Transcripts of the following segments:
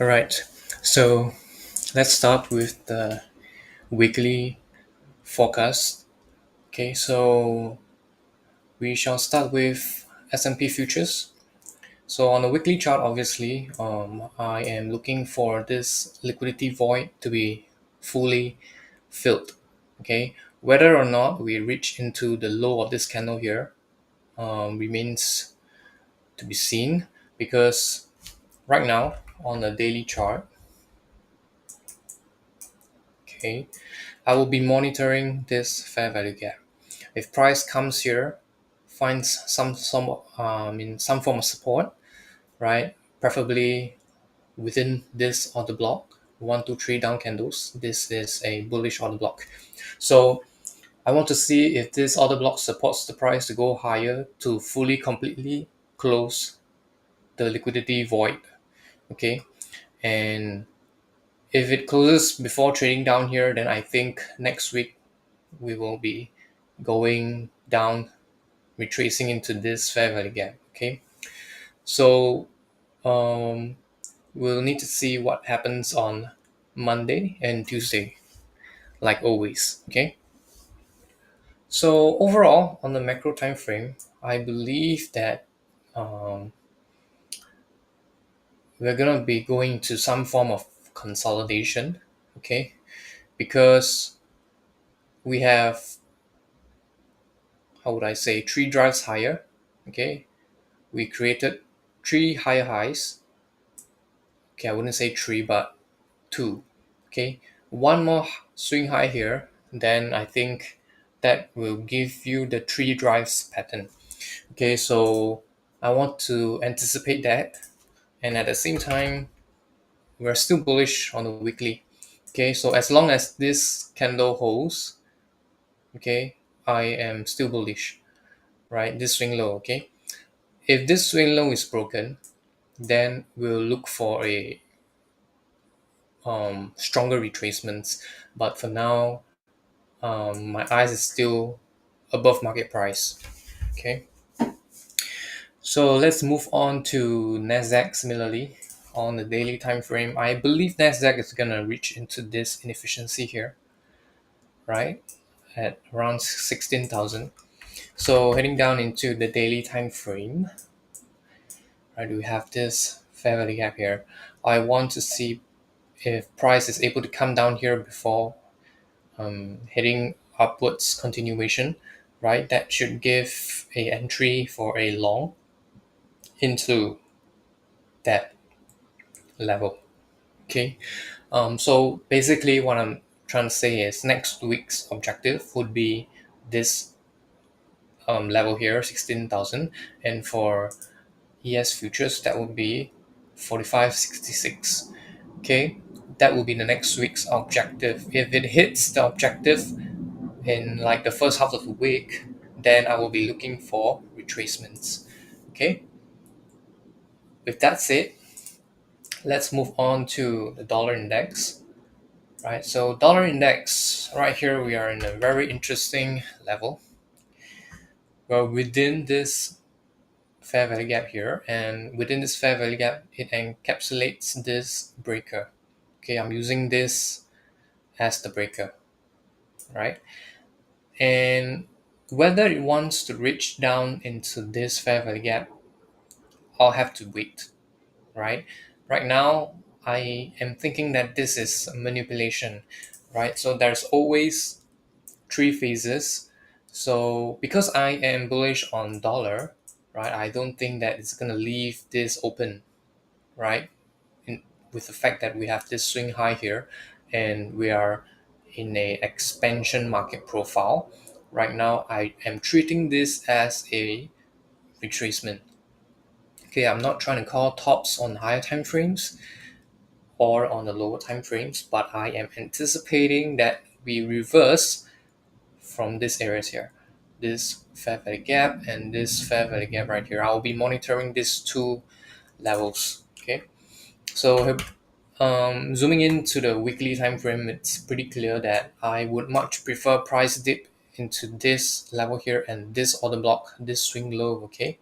All right, so let's start with the weekly forecast. Okay, so we shall start with S&P futures. So on the weekly chart, obviously, I am looking for this liquidity void to be fully filled. Okay, whether or not we reach into the low of this candle here remains to be seen because right now on the daily chart, okay, I will be monitoring this fair value gap. If price comes here, finds in some form of support, right? Preferably within this order block, 1, 2, 3 down candles. This is a bullish order block. So I want to see if this order block supports the price to go higher to fully completely close the liquidity void. Okay, and if it closes before trading down here, then I think next week we will be going down, retracing into this fair value gap. Okay, so um, we'll need to see what happens on Monday and Tuesday, like always. Okay, so overall on the macro time frame, I believe that um, we're gonna be going to some form of consolidation. Okay, because we have, how would I say, three drives higher. Okay, we created three higher highs. Okay, I wouldn't say three, but two. Okay, one more swing high here, then I think that will give you the three drives pattern. Okay, so I want to anticipate that, and at the same time we're still bullish on the weekly. Okay, so as long as this candle holds, okay, I am still bullish, right? This swing low. Okay, if this swing low is broken, then we'll look for a stronger retracements. But for now, my eyes is still above market price. Okay, so let's move on to Nasdaq. Similarly, on the daily time frame, I believe Nasdaq is gonna reach into this inefficiency here, right, at around 16,000. So heading down into the daily time frame, right, we have this fair value gap here. I want to see if price is able to come down here before heading upwards continuation, right? That should give a entry for a long into that level. Okay. So basically, what I'm trying to say is next week's objective would be this level here, 16,000, and for ES futures that would be 45.66. Okay, that will be the next week's objective. If it hits the objective in like the first half of the week, then I will be looking for retracements. Okay, with that said, let's move on to the dollar index. Right, so dollar index right here, we are in a very interesting level. Well, within this fair value gap here, and within this fair value gap, it encapsulates this breaker. Okay, I'm using this as the breaker, right? And whether it wants to reach down into this fair value gap, I'll have to wait, right? Right now, I am thinking that this is manipulation, right? So there's always three phases. So because I am bullish on dollar, right, I don't think that it's gonna leave this open, right? In, with the fact that we have this swing high here, and we are in a expansion market profile. Right now, I am treating this as a retracement. Okay, I'm not trying to call tops on higher time frames or on the lower time frames, but I am anticipating that we reverse from this areas here, this fair value gap and this fair value gap right here. I'll be monitoring these two levels. Okay, so zooming into the weekly time frame, it's pretty clear that I would much prefer price dip into this level here and this order block, this swing low. Okay,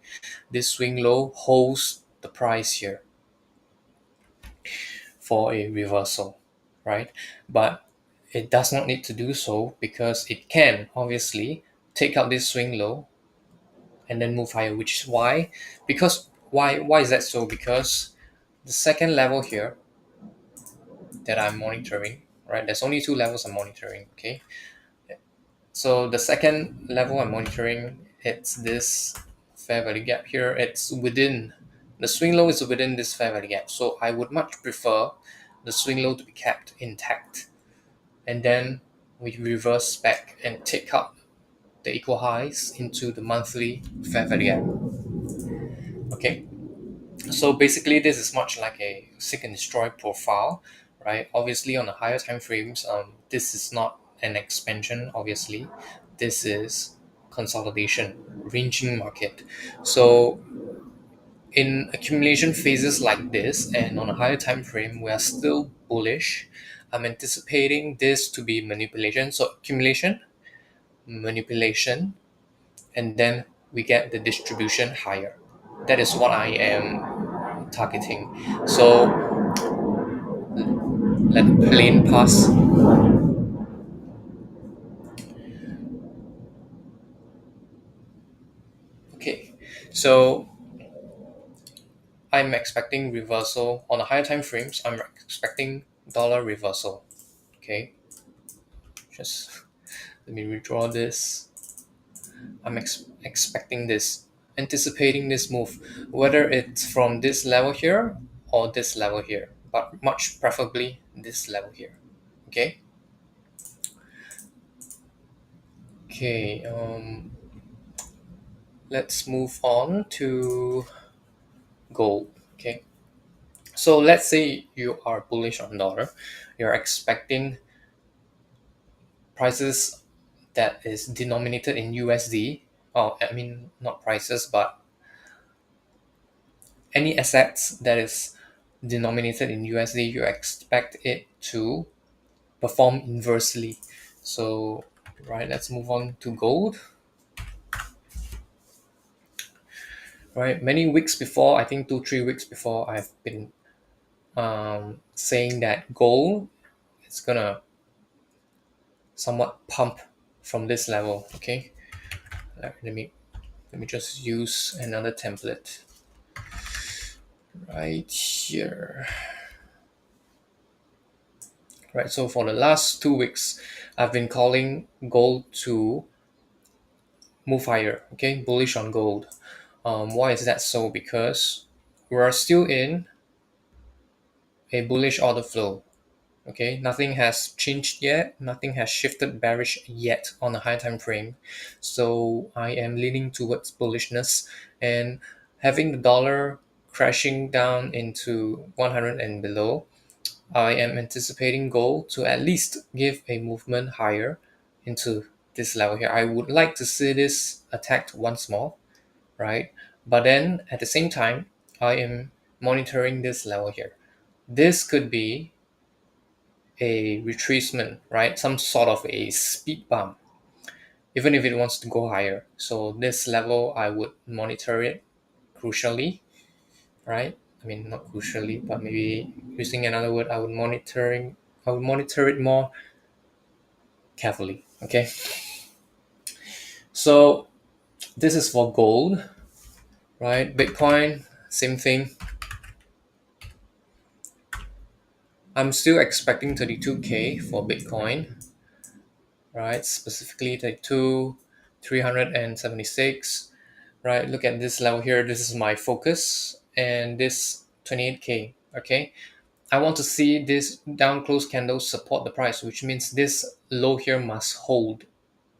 this swing low holds the price here. for a reversal, right? But it does not need to do so because it can obviously take out this swing low and then move higher, which is why, because why is that so? Because the second level here that I'm monitoring, right? There's only two levels I'm monitoring, okay? So the second level I'm monitoring, it's this fair value gap here. It's within, the swing low is within this fair value gap. So I would much prefer the swing low to be kept intact. And then we reverse back and take out the equal highs into the monthly fair value gap. Okay. So basically, this is much like a seek and destroy profile, right? Obviously, on the higher time frames, this is not an expansion. Obviously, this is consolidation, ranging market. So in accumulation phases like this, and on a higher time frame, we are still bullish. I'm anticipating this to be manipulation. So accumulation, manipulation, and then we get the distribution higher. That is what I am targeting. So let the plane pass. Okay, so I'm expecting reversal on the higher time frames. I'm expecting dollar reversal. Okay, just let me redraw this. I'm expecting this, anticipating this move, whether it's from this level here or this level here, but much preferably this level here. Okay. Okay. Let's move on to gold. Okay. So let's say you are bullish on dollar, you're expecting prices that is denominated in USD. Oh, I mean not prices, but any assets that is denominated in USD, you expect it to perform inversely. So, right, let's move on to gold. Right, many weeks before, I think 2 3 weeks before, I've been saying that gold is gonna somewhat pump from this level. Okay, let me just use another template right here. Right, so for the last 2 weeks, I've been calling gold to move higher. Okay, bullish on gold. Why is that so? Because we're still in a bullish order flow. Okay, nothing has changed yet, nothing has shifted bearish yet on a high time frame. So I am leaning towards bullishness, and having the dollar crashing down into 100 and below, I am anticipating gold to at least give a movement higher into this level here. I would like to see this attacked once more, right? But then at the same time, I am monitoring this level here. This could be a retracement, right? Some sort of a speed bump, even if it wants to go higher. So this level, I would monitor it crucially, right? I mean, not crucially, but maybe using another word, I would monitor it more carefully. Okay. So this is for gold, right? Bitcoin, same thing. I'm still expecting 32K for Bitcoin, right? Specifically 32, 376, right? Look at this level here. This is my focus, and this 28K, okay? I want to see this down close candle support the price, which means this low here must hold,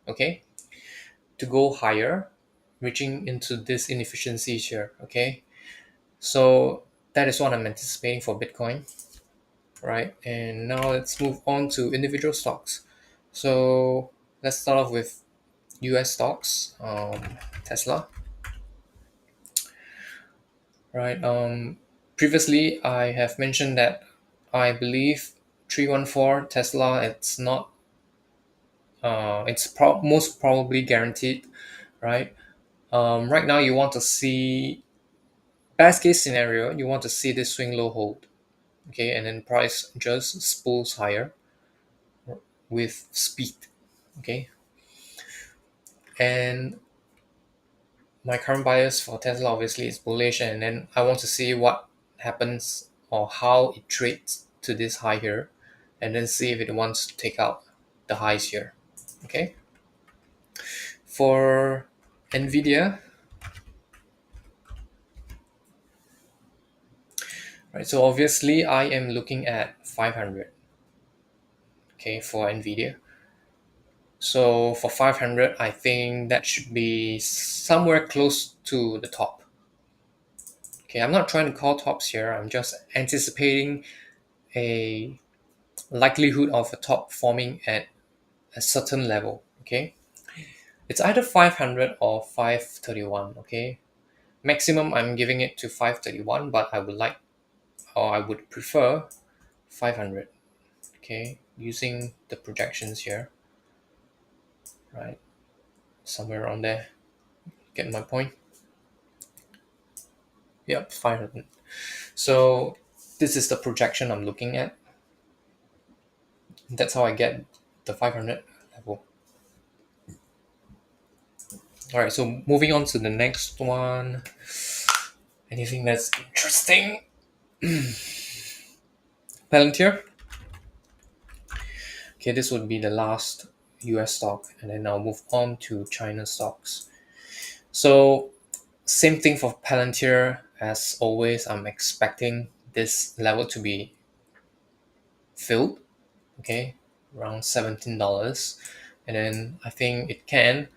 okay? To go higher, reaching into this inefficiencies here, okay? So that is what I'm anticipating for Bitcoin, right? And now let's move on to individual stocks. So let's start off with US stocks, Tesla, right? Previously, I have mentioned that I believe 314 Tesla, it's not, it's most probably guaranteed, right? Right now, you want to see, best case scenario, you want to see this swing low hold, okay, and then price just spools higher with speed, okay. And my current bias for Tesla obviously is bullish, and then I want to see what happens or how it trades to this high here, and then see if it wants to take out the highs here, okay. For Nvidia, right, so obviously I am looking at 500, okay, for Nvidia. So for 500, I think that should be somewhere close to the top. Okay, I'm not trying to call tops here. I'm just anticipating a likelihood of a top forming at a certain level. Okay, it's either 500 or 531. Okay, maximum I'm giving it to 531, but I would like, or I would prefer 500. Okay, using the projections here, right? Somewhere around there. Get my point? Yep, 500. So this is the projection I'm looking at. That's how I get the 500 level. All right, so moving on to the next one. Anything that's interesting? Palantir. Okay, this would be the last US stock, and then I'll move on to China stocks. So same thing for Palantir. As always, I'm expecting this level to be filled, okay, around $17. And then I think it can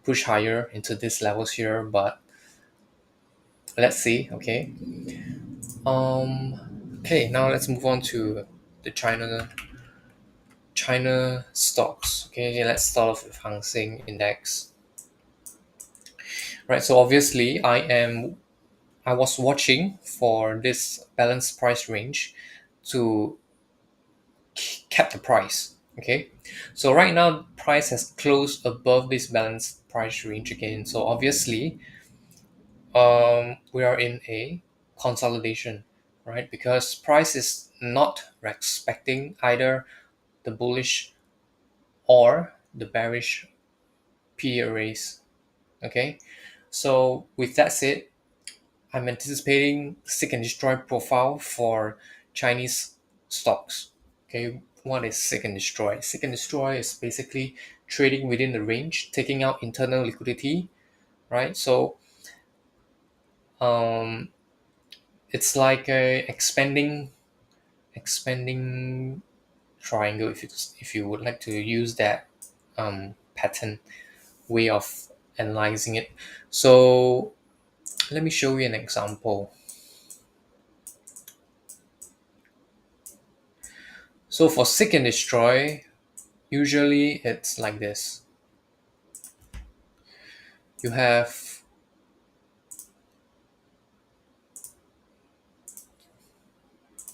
push higher into these levels here, but let's see, okay. Okay, now let's move on to the China stocks. Okay, let's start off with Hang Seng Index. Right, so obviously I was watching for this balanced price range to cap the price. Okay, so right now price has closed above this balanced price range again. So obviously, we are in a consolidation, right? Because price is not respecting either the bullish or the bearish P arrays. Okay, so with that said, I'm anticipating seek and destroy profile for Chinese stocks. Okay, what is seek and destroy? Seek and destroy is basically trading within the range, taking out internal liquidity, right? So um, it's like a expanding triangle, if you would like to use that pattern way of analyzing it. So let me show you an example. So for seek and destroy, usually it's like this. You have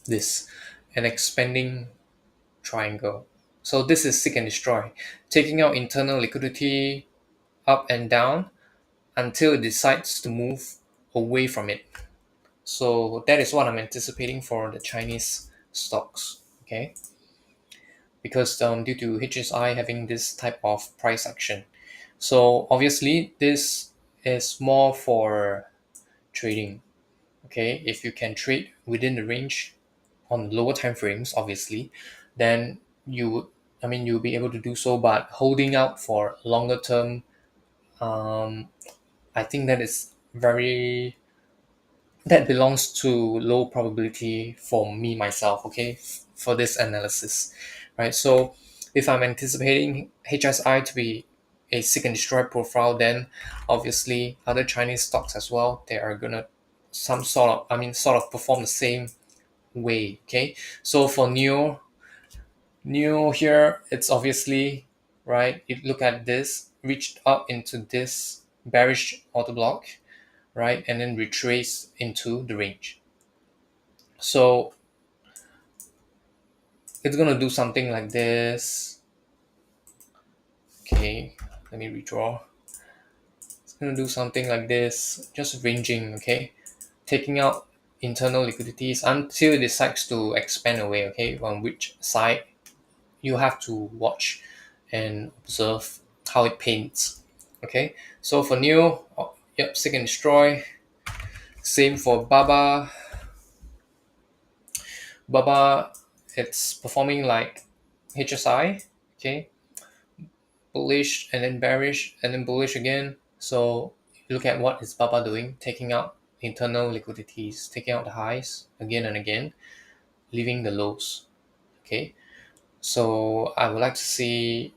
this, an expanding triangle. So this is seek and destroy, taking out internal liquidity up and down until it decides to move away from it. So that is what I'm anticipating for the Chinese stocks. Okay, because due to HSI having this type of price action. So obviously this is more for trading. Okay, if you can trade within the range on lower time frames, obviously, then you'll be able to do so. But holding out for longer term, um, I think that belongs to low probability for me myself, okay, for this analysis, right? So if I'm anticipating HSI to be a seek and destroy profile, then obviously other Chinese stocks as well, they are gonna sort of perform the same way, okay. So for Neo here, it's obviously, right, if you look at this, reached up into this bearish order block, right, and then retrace into the range. So it's gonna do something like this. Okay, let me redraw. It's gonna do something like this, just ranging, okay, taking out internal liquidities until it decides to expand away. Okay, on which side you have to watch and observe how it paints. Okay, so for Neo, oh, yep, seek and destroy. Same for Baba. Baba, it's performing like HSI. Okay, bullish and then bearish and then bullish again. So look at what is Baba doing, taking out internal liquidities, taking out the highs again and again, leaving the lows. Okay, so I would like to see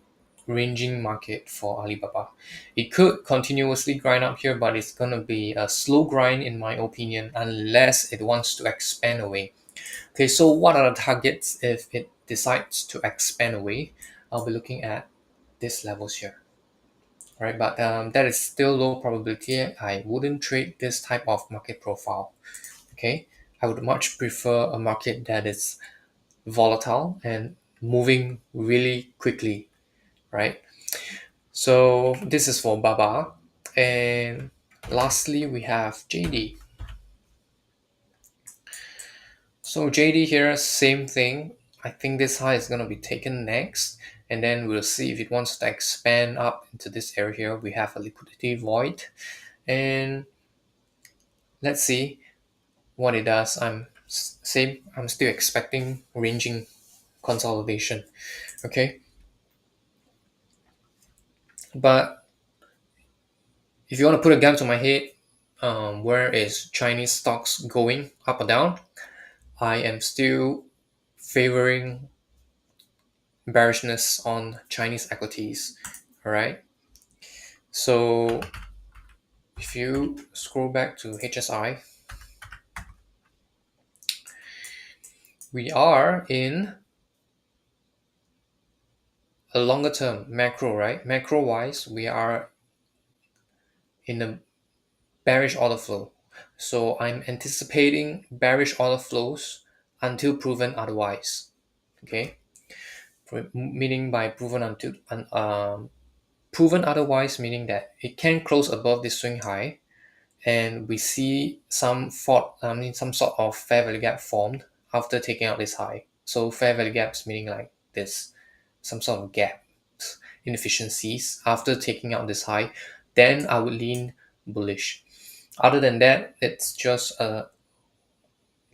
ranging market for Alibaba. It could continuously grind up here, but it's gonna be a slow grind in my opinion, unless it wants to expand away. Okay, so what are the targets if it decides to expand away? I'll be looking at these levels here. All right, but that is still low probability. I wouldn't trade this type of market profile. Okay, I would much prefer a market that is volatile and moving really quickly, right? So this is for Baba. And lastly, we have JD. So JD here, same thing. I think this high is going to be taken next. And then we'll see if it wants to expand up into this area here. We have a liquidity void. And let's see what it does. I'm still expecting ranging consolidation. Okay. But if you want to put a gun to my head, where is Chinese stocks going up or down? I am still favoring bearishness on Chinese equities. All right. So if you scroll back to HSI, we are in a longer term macro, right? Macro wise, we are in a bearish order flow. So I'm anticipating bearish order flows until proven otherwise. Okay. Meaning by proven otherwise, meaning that it can close above the swing high, and we see some sort of fair value gap formed after taking out this high. So fair value gaps meaning like this, some sort of gaps, inefficiencies after taking out this high, then I would lean bullish. Other than that, it's just a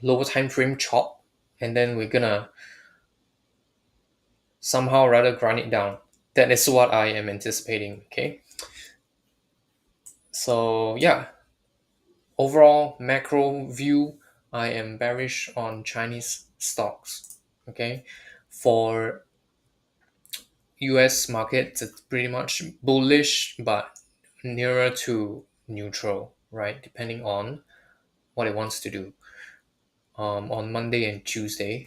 lower time frame chop, and then we're gonna somehow rather grind it down. That is what I am anticipating. Okay, so yeah, overall macro view, I am bearish on Chinese stocks. Okay, for US markets, it's pretty much bullish, but nearer to neutral, right? Depending on what it wants to do on Monday and Tuesday.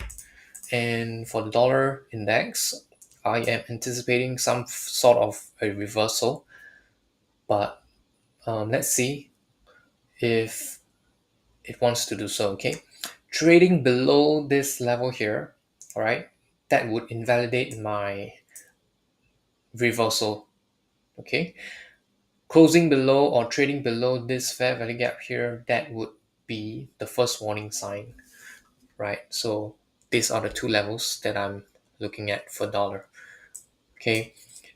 And for the dollar index, I am anticipating some sort of a reversal, but let's see if it wants to do so. Okay, trading below this level here, all right, that would invalidate my reversal. Okay, closing below or trading below this fair value gap here, that would be the first warning sign, right? So these are the two levels that I'm looking at for dollar. Okay,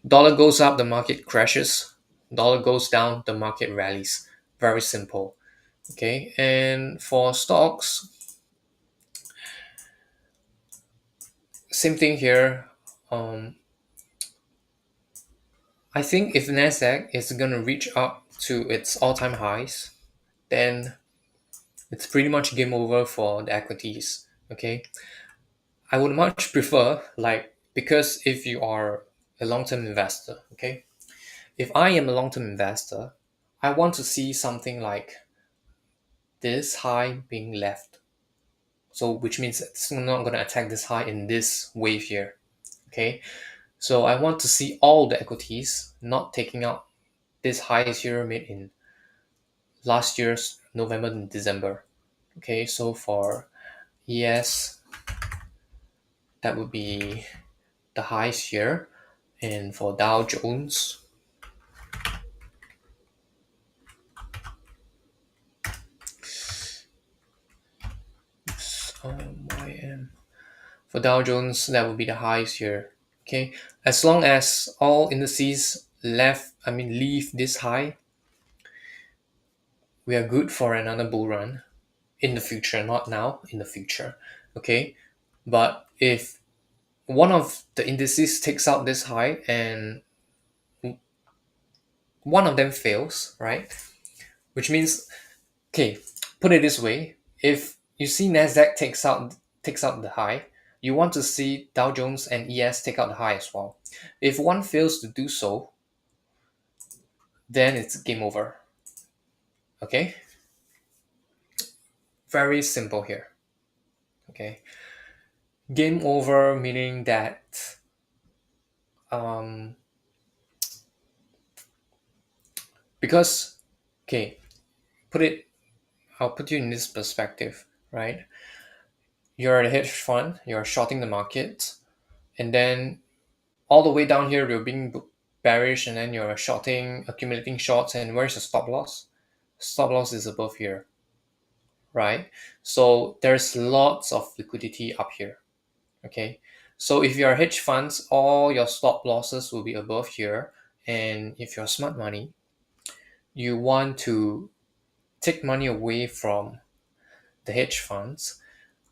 dollar goes up, the market crashes. Dollar goes down, the market rallies. Very simple. Okay, and for stocks, same thing here. Um, I think if Nasdaq is gonna reach up to its all-time highs, then it's pretty much game over for the equities. Okay, I would much prefer like, because if you are a long-term investor, okay, if I am a long-term investor, I want to see something like this high being left. So which means it's not gonna attack this high in this wave here. Okay, so I want to see all the equities not taking out this highs here made in last year's November and December. Okay, so for ES, that would be the highs here. And for Dow Jones, For Dow Jones, that would be the highs here. Okay, as long as all indices leave this high, we are good for another bull run in the future, not now, in the future. Okay, but if one of the indices takes out this high and one of them fails, right? Which means, okay, put it this way: if you see Nasdaq takes out the high, you want to see Dow Jones and ES take out the high as well. If one fails to do so, then it's game over. Okay, very simple here. Okay, game over meaning that um, because okay, put it. I'll put you in this perspective, right? You're a hedge fund, you're shorting the market, and then all the way down here you're being bearish, and then you're shorting, accumulating shorts, and where's the stop loss? Stop loss is above here, right? So there's lots of liquidity up here. Okay, so if you're hedge funds, all your stop losses will be above here, and if you're smart money, you want to take money away from the hedge funds.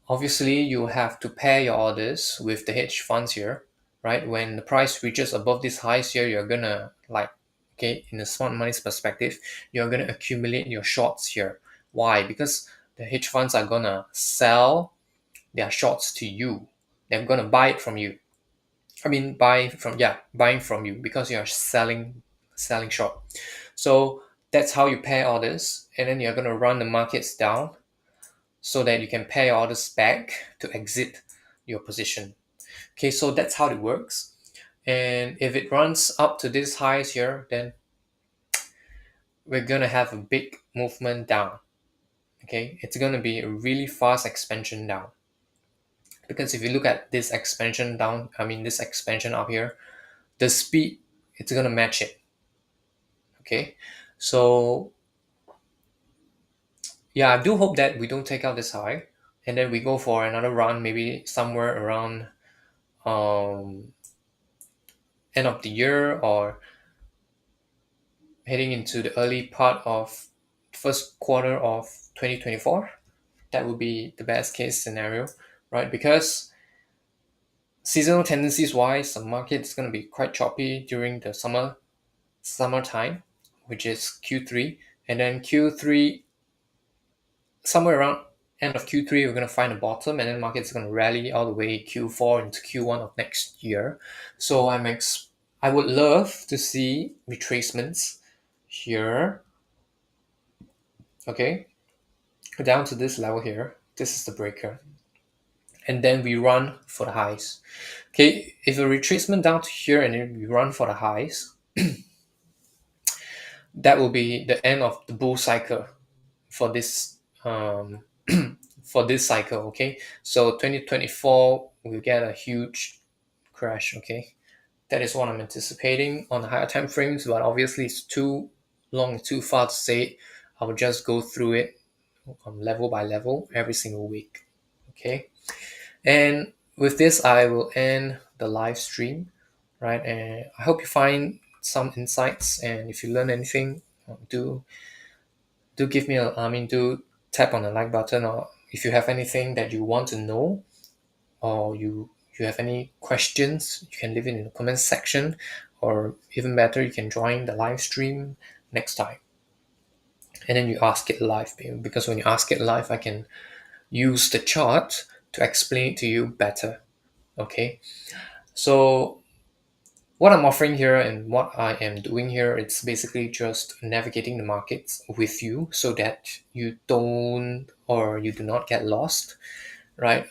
Obviously, you have to pair your orders with the hedge funds here, right? When the price reaches above this highs here, you're gonna okay, in the smart money's perspective, you're gonna accumulate your shorts here. Why? Because the hedge funds are gonna sell their shorts to you. They're gonna buy it from you. I mean, buying from you because you're selling short. So that's how you pair orders, and then you're gonna run the markets down so that you can pay your orders back to exit your position. Okay, so that's how it works. And if it runs up to this highs here, then we're gonna have a big movement down. Okay, it's gonna be a really fast expansion down. Because if you look at this expansion down, this expansion up here, the speed, it's gonna match it. Okay, so yeah, I do hope that we don't take out this high and then we go for another run, maybe somewhere around um end of the year or heading into the early part of first quarter of 2024. That would be the best case scenario, right? Because seasonal tendencies wise, the market is going to be quite choppy during the summertime, which is Q3, and then Q3 somewhere around end of Q3 we're going to find a bottom, and then market's going to rally all the way Q4 into Q1 of next year. So I would love to see retracements here. Okay, down to this level here. This is the breaker, and then we run for the highs. Okay, if a retracement down to here and then we run for the highs, that will be the end of the bull cycle for this for this cycle. Okay, so 2024 we'll get a huge crash. Okay, that is what I'm anticipating on the higher time frames, but obviously it's too long, too far to say. I will just go through it level by level every single week. Okay, and with this I will end the live stream, right? And I hope you find some insights, and if you learn anything, do give me do tap on the like button, or if you have anything that you want to know, or you have any questions, you can leave it in the comment section, or even better, you can join the live stream next time, and then you ask it live, because when you ask it live I can use the chart to explain it to you better. Okay, so what I'm offering here and what I am doing here, it's basically just navigating the markets with you so that you don't or you do not get lost, right?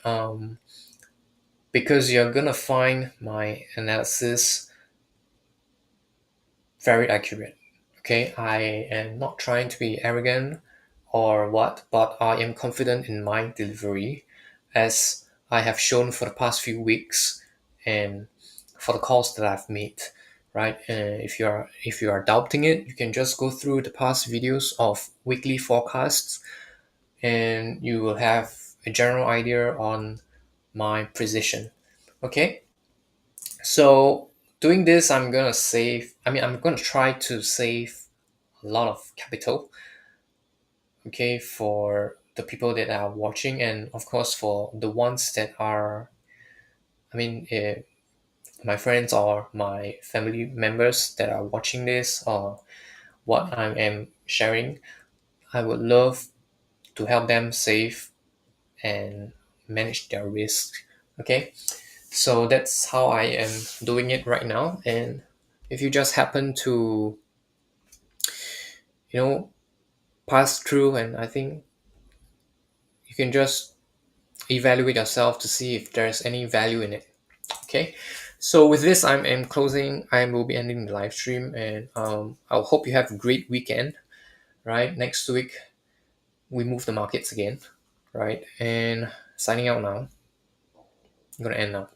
Because you're gonna find my analysis very accurate. Okay, I am not trying to be arrogant or what, but I am confident in my delivery, as I have shown for the past few weeks and for the calls that I've made. Right, if you are doubting it, you can just go through the past videos of weekly forecasts, and you will have a general idea on my position. Okay, so doing this, I'm gonna try to save a lot of capital, okay, for the people that are watching, and of course for the ones that are, I mean, my friends or my family members that are watching this or what I am sharing. I would love to help them save and manage their risk. Okay, so that's how I am doing it right now. And if you just happen to, you know, pass through, and I think you can just evaluate yourself to see if there's any value in it. Okay, so with this, I'm closing. I will be ending the live stream, and I hope you have a great weekend. Right, next week we move the markets again. Right, and signing out now. I'm gonna end now.